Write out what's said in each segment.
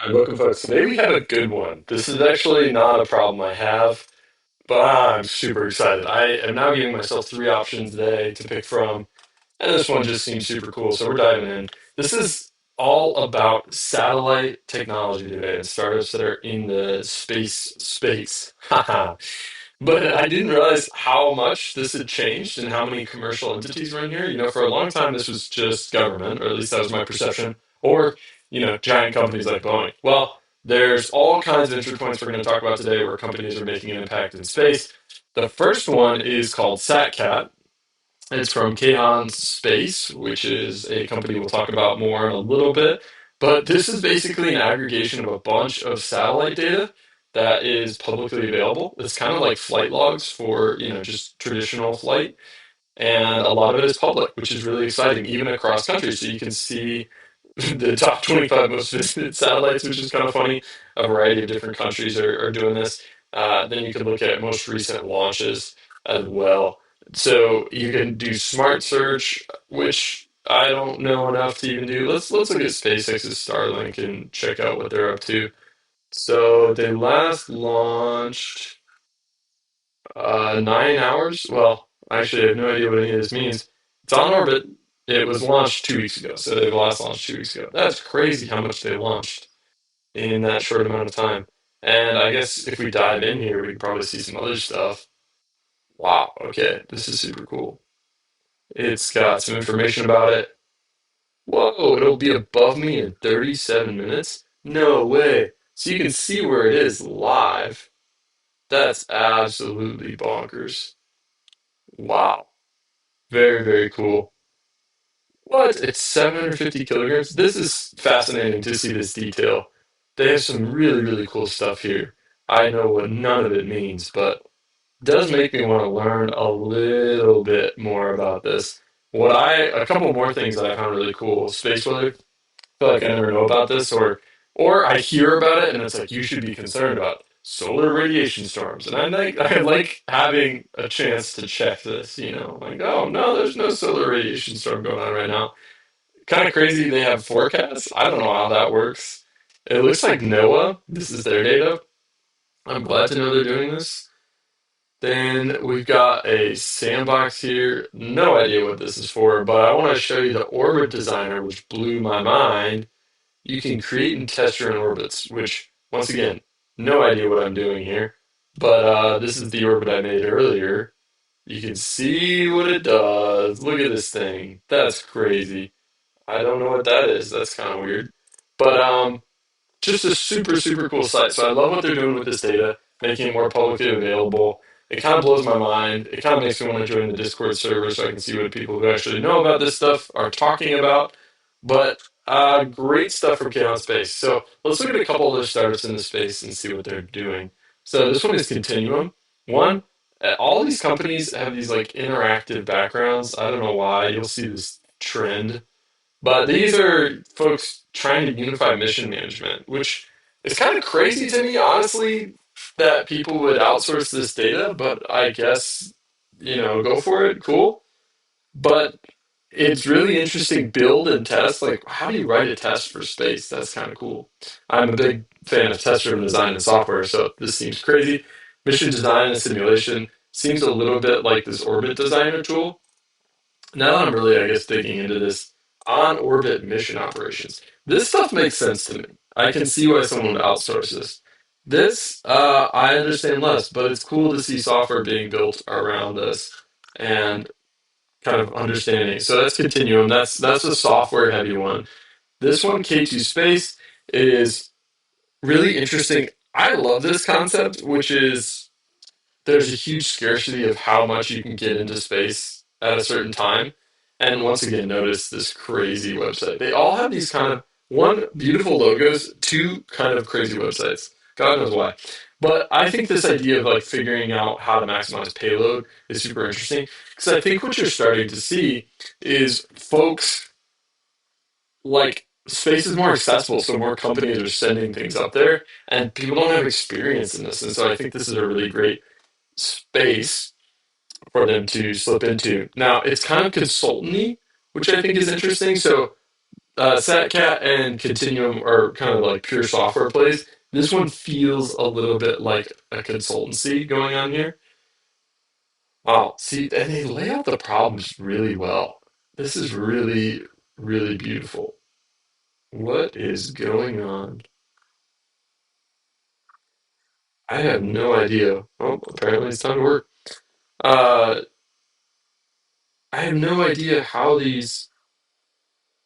Hi, welcome, folks. Today we have a good one. This is actually not a problem I have, but I'm super excited. I am now giving myself three options today to pick from, and this one just seems super cool, so we're diving in. This is all about satellite technology today and startups that are in the space. Haha. But I didn't realize how much this had changed and how many commercial entities were in here. For a long time, this was just government, or at least that was my perception, or, giant companies like Boeing. Well, there's all kinds of entry points we're going to talk about today where companies are making an impact in space. The first one is called SatCat. It's from Kahan Space, which is a company we'll talk about more in a little bit. But this is basically an aggregation of a bunch of satellite data that is publicly available. It's kind of like flight logs for, just traditional flight. And a lot of it is public, which is really exciting, even across countries. So you can see the top 25 most visited satellites, which is kind of funny. A variety of different countries are doing this. Then you can look at most recent launches as well. So you can do smart search, which I don't know enough to even do. Let's look at SpaceX's Starlink and check out what they're up to. So they last launched 9 hours. Well, actually, I have no idea what any of this means. It's on orbit. It was launched 2 weeks ago, so they last launched 2 weeks ago. That's crazy how much they launched in that short amount of time. And I guess if we dive in here, we could probably see some other stuff. Wow, okay, this is super cool. It's got some information about it. Whoa, it'll be above me in 37 minutes? No way. So you can see where it is live. That's absolutely bonkers. Wow. Very, very cool. What? It's 750 kilograms? This is fascinating to see this detail. They have some really, really cool stuff here. I know what none of it means, but it does make me want to learn a little bit more about this. A couple more things that I found really cool. Space weather. Feel like I never know about this, or I hear about it and it's like you should be concerned about solar radiation storms, and I like having a chance to check this. Like, oh no, there's no solar radiation storm going on right now. Kind of crazy they have forecasts. I don't know how that works. It looks like NOAA. This is their data. I'm glad to know they're doing this. Then we've got a sandbox here. No idea what this is for, but I want to show you the orbit designer, which blew my mind. You can create and test your own orbits, which, once again, no idea what I'm doing here. But this is the orbit I made earlier. You can see what it does. Look at this thing. That's crazy. I don't know what that is. That's kind of weird. But just a super, super cool site. So I love what they're doing with this data, making it more publicly available. It kind of blows my mind. It kind of makes me want to join the Discord server so I can see what people who actually know about this stuff are talking about. But great stuff from Chaos Space. So let's look at a couple other startups in the space and see what they're doing. So this one is Continuum. One, all these companies have these like interactive backgrounds. I don't know why. You'll see this trend, but these are folks trying to unify mission management, which is kind of crazy to me, honestly, that people would outsource this data, but I guess, go for it, cool. But it's really interesting build and test. Like, how do you write a test for space? That's kind of cool. I'm a big fan of test-driven design and software, so this seems crazy. Mission design and simulation seems a little bit like this orbit designer tool. Now that I'm really, I guess, digging into this on orbit mission operations, this stuff makes sense to me. I can see why someone would outsource this. This, I understand less, but it's cool to see software being built around this and kind of understanding. So that's Continuum. That's a software heavy one. This one, K2 Space, is really interesting. I love this concept, which is there's a huge scarcity of how much you can get into space at a certain time. And once again, notice this crazy website. They all have these kind of one beautiful logos, two kind of crazy websites. God knows why. But I think this idea of like figuring out how to maximize payload is super interesting because I think what you're starting to see is folks like space is more accessible, so more companies are sending things up there, and people don't have experience in this. And so I think this is a really great space for them to slip into. Now, it's kind of consultancy, which I think is interesting. So SatCat and Continuum are kind of like pure software plays. This one feels a little bit like a consultancy going on here. Wow, see, and they lay out the problems really well. This is really, really beautiful. What is going on? I have no idea. Oh, apparently it's time to work. Uh, I have no idea how these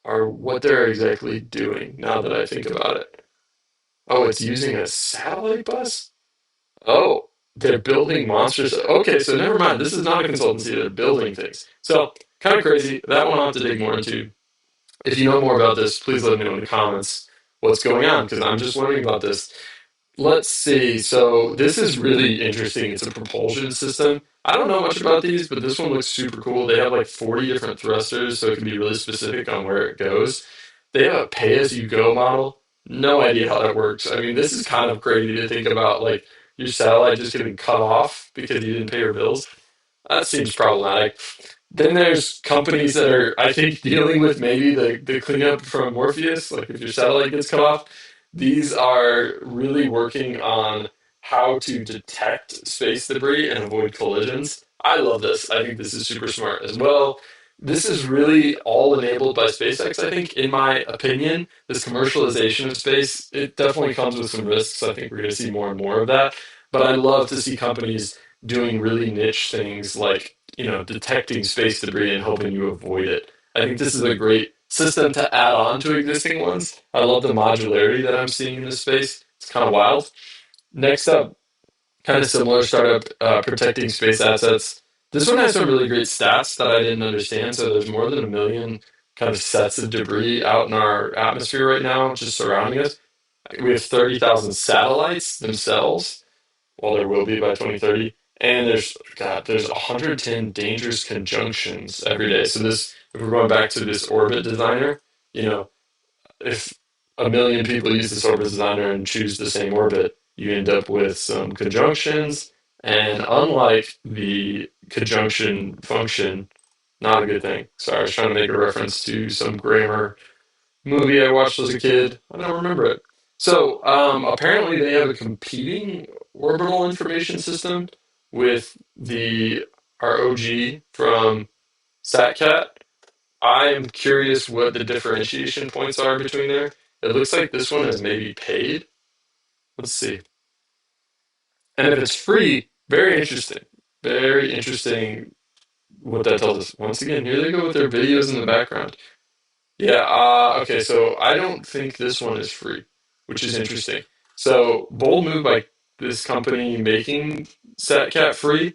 are, what they're exactly doing now that I think about it. Oh, it's using a satellite bus? Oh, they're building monsters. Okay, so never mind. This is not a consultancy. They're building things. So, kind of crazy. That one I'll have to dig more into. If you know more about this, please let me know in the comments what's going on because I'm just learning about this. Let's see. So this is really interesting. It's a propulsion system. I don't know much about these, but this one looks super cool. They have like 40 different thrusters, so it can be really specific on where it goes. They have a pay-as-you-go model. No idea how that works. I mean, this is kind of crazy to think about, like your satellite just getting cut off because you didn't pay your bills. That seems problematic. Then there's companies that are, I think, dealing with maybe the cleanup from Morpheus. Like if your satellite gets cut off, these are really working on how to detect space debris and avoid collisions. I love this. I think this is super smart as well. This is really all enabled by SpaceX, I think, in my opinion. This commercialization of space, it definitely comes with some risks. I think we're going to see more and more of that. But I love to see companies doing really niche things like, detecting space debris and helping you avoid it. I think this is a great system to add on to existing ones. I love the modularity that I'm seeing in this space. It's kind of wild. Next up, kind of similar startup, protecting space assets. This one has some really great stats that I didn't understand. So there's more than a million kind of sets of debris out in our atmosphere right now, just surrounding us. We have 30,000 satellites themselves. Well, there will be by 2030. And there's 110 dangerous conjunctions every day. So this, if we're going back to this orbit designer, you know, if a million people use this orbit designer and choose the same orbit, you end up with some conjunctions. And unlike the conjunction function, not a good thing. Sorry, I was trying to make a reference to some grammar movie I watched as a kid. I don't remember it. So apparently they have a competing orbital information system with the ROG from SatCat. I'm curious what the differentiation points are between there. It looks like this one is maybe paid. Let's see. And if it's free, very interesting. Very interesting what that tells us. Once again, here they go with their videos in the background. Yeah, okay, so I don't think this one is free, which is interesting. So, bold move by this company making SatCat free.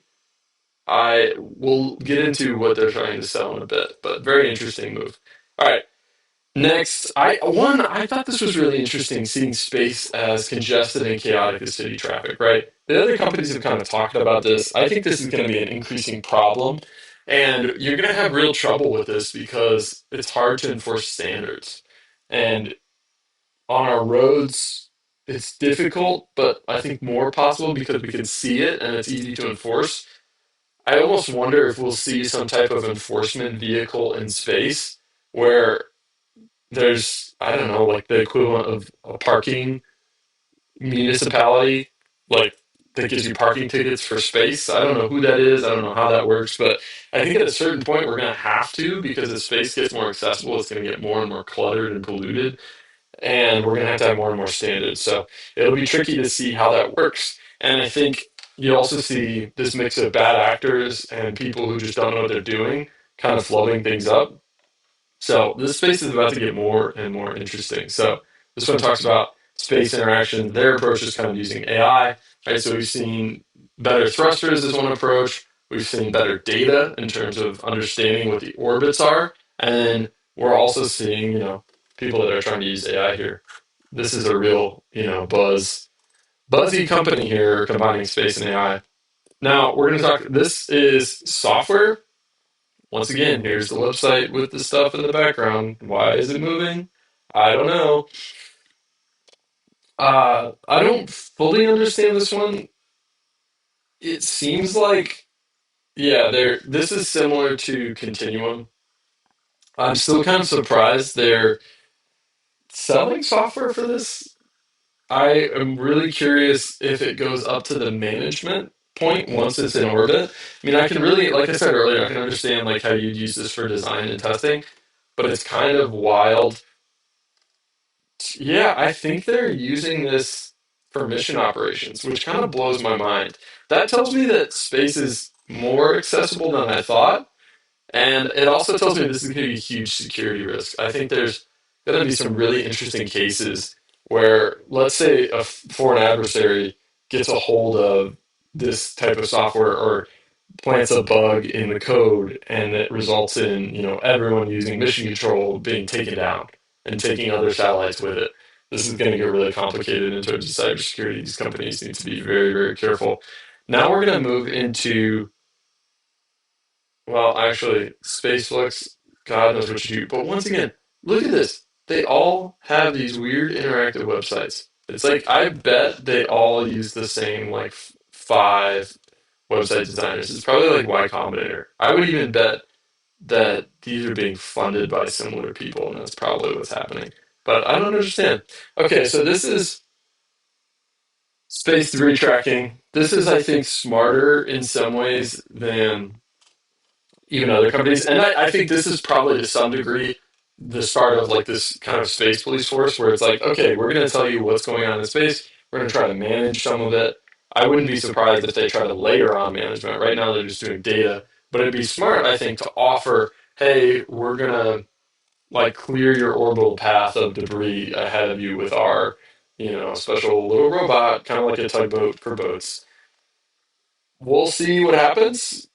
I will get into what they're trying to sell in a bit, but very interesting move. All right, next, I thought this was really interesting, seeing space as congested and chaotic as city traffic, right? The other companies have kind of talked about this. I think this is going to be an increasing problem, and you're going to have real trouble with this because it's hard to enforce standards. And on our roads, it's difficult, but I think more possible because we can see it and it's easy to enforce. I almost wonder if we'll see some type of enforcement vehicle in space where there's, I don't know, like the equivalent of a parking municipality, like that gives you parking tickets for space. I don't know who that is. I don't know how that works, but I think at a certain point we're going to have to because as space gets more accessible, it's going to get more and more cluttered and polluted, and we're going to have more and more standards. So it'll be tricky to see how that works. And I think you also see this mix of bad actors and people who just don't know what they're doing, kind of floating things up. So this space is about to get more and more interesting. So this one talks about space interaction. Their approach is kind of using AI, right? So we've seen better thrusters as one approach. We've seen better data in terms of understanding what the orbits are, and then we're also seeing, people that are trying to use AI here. This is a real, buzzy company here combining space and AI. Now we're going to talk. This is software. Once again, here's the website with the stuff in the background. Why is it moving? I don't know. I don't fully understand this one. It seems like, yeah, there. This is similar to Continuum. I'm still kind of surprised there. selling software for this, I am really curious if it goes up to the management point once it's in orbit. I mean, I can really, like I said earlier, I can understand like how you'd use this for design and testing, but it's kind of wild. Yeah, I think they're using this for mission operations, which kind of blows my mind. That tells me that space is more accessible than I thought. And it also tells me this is going to be a huge security risk. I think there's going to be some really interesting cases where, let's say, a foreign adversary gets a hold of this type of software or plants a bug in the code, and it results in everyone using mission control being taken down and taking other satellites with it. This is going to get really complicated in terms of cybersecurity. These companies need to be very, very careful. Now we're going to move into, well, actually, SpaceFlux, God knows what you do. But once again, look at this. They all have these weird interactive websites. It's like, I bet they all use the same, like, five website designers. It's probably like Y Combinator. I would even bet that these are being funded by similar people, and that's probably what's happening. But I don't understand. Okay, so this is Space 3 tracking. This is, I think, smarter in some ways than even other companies. And I think this is probably to some degree the start of like this kind of space police force where it's like, okay, we're going to tell you what's going on in space. We're going to try to manage some of it. I wouldn't be surprised if they try to layer on management. Right now, they're just doing data. But it'd be smart, I think, to offer, hey, we're going to like clear your orbital path of debris ahead of you with our, special little robot, kind of like a tugboat for boats. We'll see what happens.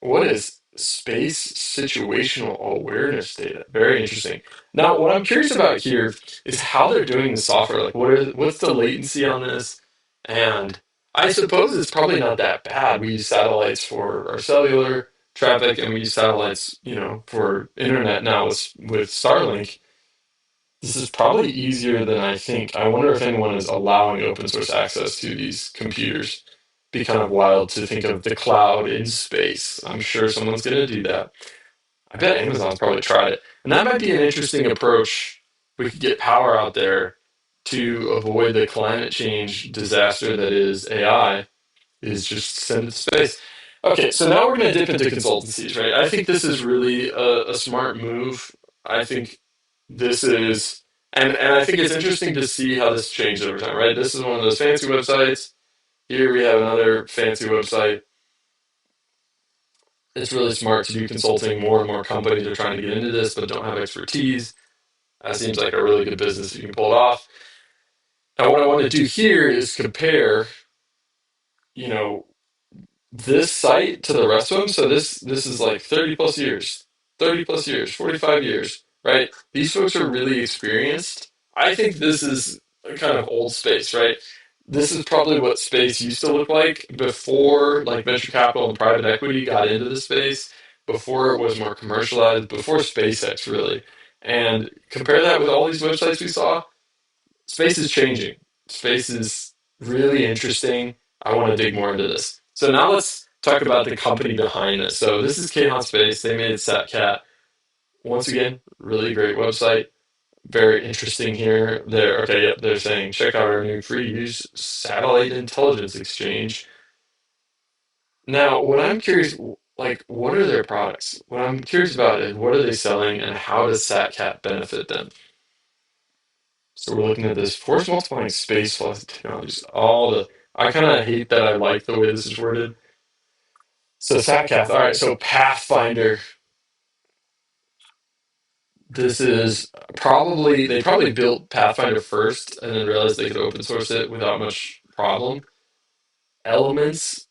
What is space situational awareness data? Very interesting. Now, what I'm curious about here is how they're doing the software. Like, what's the latency on this? And I suppose it's probably not that bad. We use satellites for our cellular traffic, and we use satellites, for internet now with Starlink. This is probably easier than I think. I wonder if anyone is allowing open source access to these computers. Be kind of wild to think of the cloud in space. I'm sure someone's going to do that. I bet Amazon's probably tried it. And that might be an interesting approach. We could get power out there to avoid the climate change disaster that is AI, is just send it to space. Okay, so now we're going to dip into consultancies, right? I think this is really a smart move. I think this is, and I think it's interesting to see how this changed over time, right? This is one of those fancy websites. Here we have another fancy website. It's really smart to do consulting. More and more companies are trying to get into this, but don't have expertise. That seems like a really good business if you can pull it off. Now, what I want to do here is compare, you know, this site to the rest of them. So this is like 30 plus years, 30 plus years, 45 years, right? These folks are really experienced. I think this is a kind of old space, right? This is probably what space used to look like before like venture capital and private equity got into the space, before it was more commercialized, before SpaceX really. And compare that with all these websites we saw, space is changing. Space is really interesting. I want to dig more into this. So now let's talk about the company behind this. So this is Kahan Space. They made SatCat. Once again, really great website. Very interesting here. They're okay. Yep, they're saying check out our new free use satellite intelligence exchange. Now, what I'm curious, like, what are their products? What I'm curious about is what are they selling and how does SatCat benefit them? So we're looking at this force multiplying space flight technologies. All the I kind of hate that I like the way this is worded. So SatCat. All right. So Pathfinder. This is probably they probably built Pathfinder first and then realized they could open source it without much problem. Elements.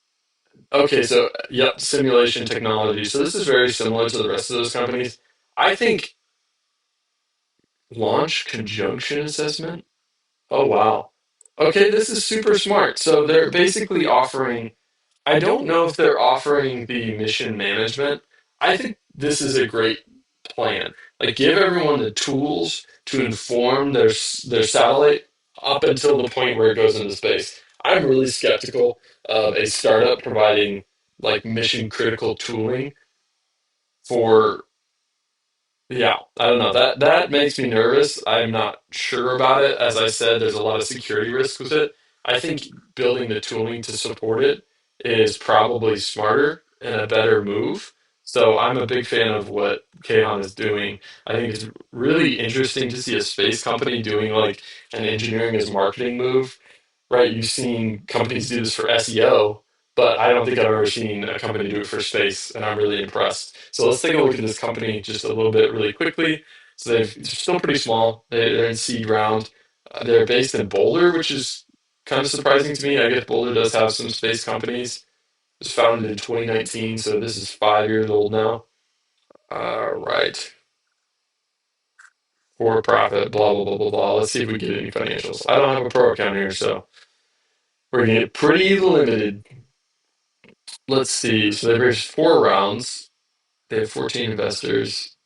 Okay. So yep, simulation technology. So this is very similar to the rest of those companies. I think launch conjunction assessment. Oh wow. Okay, this is super smart. So they're basically offering, I don't know if they're offering the mission management. I think this is a great plan. Like, give everyone the tools to inform their satellite up until the point where it goes into space. I'm really skeptical of a startup providing like mission critical tooling for Yeah, I don't know. That makes me nervous. I'm not sure about it. As I said, there's a lot of security risks with it. I think building the tooling to support it is probably smarter and a better move. So I'm a big fan of what Khan is doing. I think it's really interesting to see a space company doing like an engineering as marketing move, right? You've seen companies do this for SEO, but I don't think I've ever seen a company do it for space, and I'm really impressed. So let's take a look at this company just a little bit really quickly. So they're still pretty small. They're in seed round. They're based in Boulder, which is kind of surprising to me. I guess Boulder does have some space companies. It was founded in 2019, so this is 5 years old now. Right. For profit, blah, blah, blah, blah, blah. Let's see if we get any financials. I don't have a pro account here, so we're going to get pretty limited. Let's see. So they raised 4 rounds. They have 14 investors.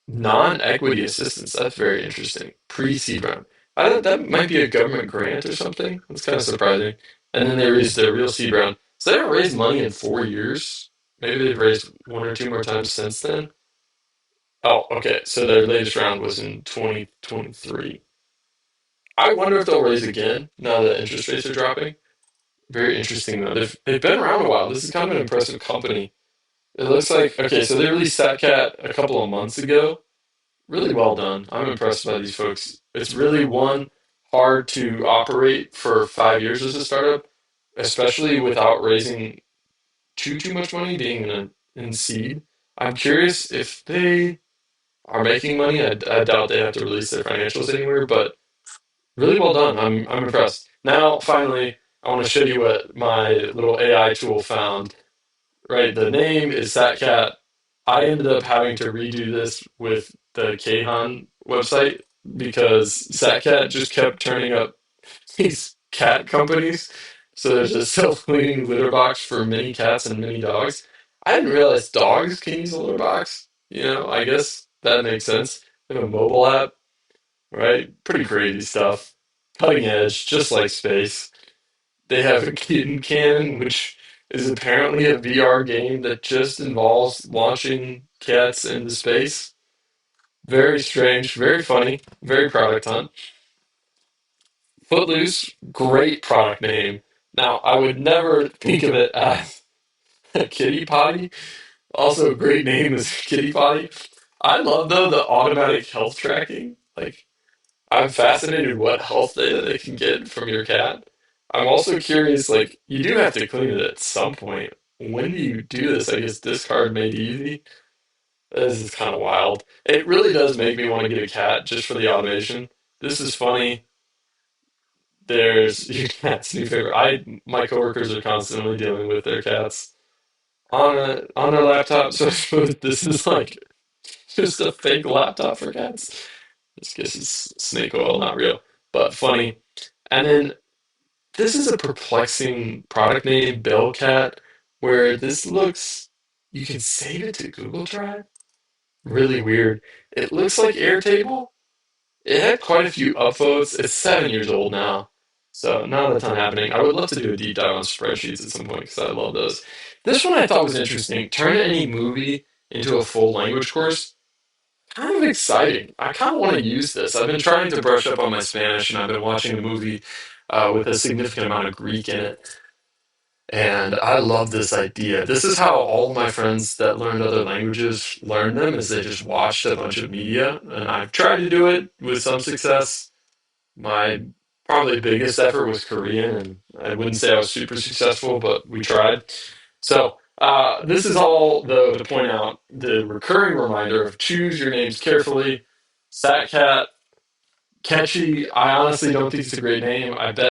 Non-equity assistance. That's very interesting. Pre-seed round. I thought that might be a government grant or something. That's kind of surprising. And then they raised their real seed round. So they haven't raised money in 4 years. Maybe they've raised one or two more times since then. Oh, okay. So their latest round was in 2023. I wonder if they'll raise again now that interest rates are dropping. Very interesting though. They've been around a while. This is kind of an impressive company. It looks like okay, so they released SatCat a couple of months ago. Really well done. I'm impressed by these folks. It's really one hard to operate for 5 years as a startup, especially without raising too much money, being in seed. I'm curious if they are making money. I doubt they have to release their financials anywhere, but really well done. I'm impressed. Now, finally, I want to show you what my little AI tool found. Right, the name is SatCat. I ended up having to redo this with the Kahan website because SatCat just kept turning up these cat companies. So there's a self-cleaning litter box for mini cats and mini dogs. I didn't realize dogs can use a litter box. I guess that makes sense. They have a mobile app, right? Pretty crazy stuff. Cutting edge, just like space. They have a Kitten Cannon, which is apparently a VR game that just involves launching cats into space. Very strange, very funny, very product hunt. Footloose, great product name. Now, I would never think of it as a kitty potty. Also, a great name is Kitty Potty. I love, though, the automatic health tracking. Like, I'm fascinated what health data they can get from your cat. I'm also curious, like, you do have to clean it at some point. When do you do this? I guess discard made easy. This is kind of wild. It really does make me want to get a cat just for the automation. This is funny. There's your cat's new favorite. My coworkers are constantly dealing with their cats on their laptop, so I suppose this is like just a fake laptop for cats. This guess it's snake oil, not real, but funny. And then this is a perplexing product name, Bellcat, where this looks, you can save it to Google Drive. Really weird. It looks like Airtable. It had quite a few upvotes. It's 7 years old now, so not a ton happening. I would love to do a deep dive on spreadsheets at some point because I love those. This one I thought was interesting. Turn any movie into a full language course. Kind of exciting. I kind of want to use this. I've been trying to brush up on my Spanish, and I've been watching a movie with a significant amount of Greek in it. And I love this idea. This is how all of my friends that learned other languages learned them, is they just watched a bunch of media. And I've tried to do it with some success. My probably biggest effort was Korean, and I wouldn't say I was super successful, but we tried. So this is all, though, to point out the recurring reminder of choose your names carefully. Satcat, catchy. I honestly don't think it's a great name. I bet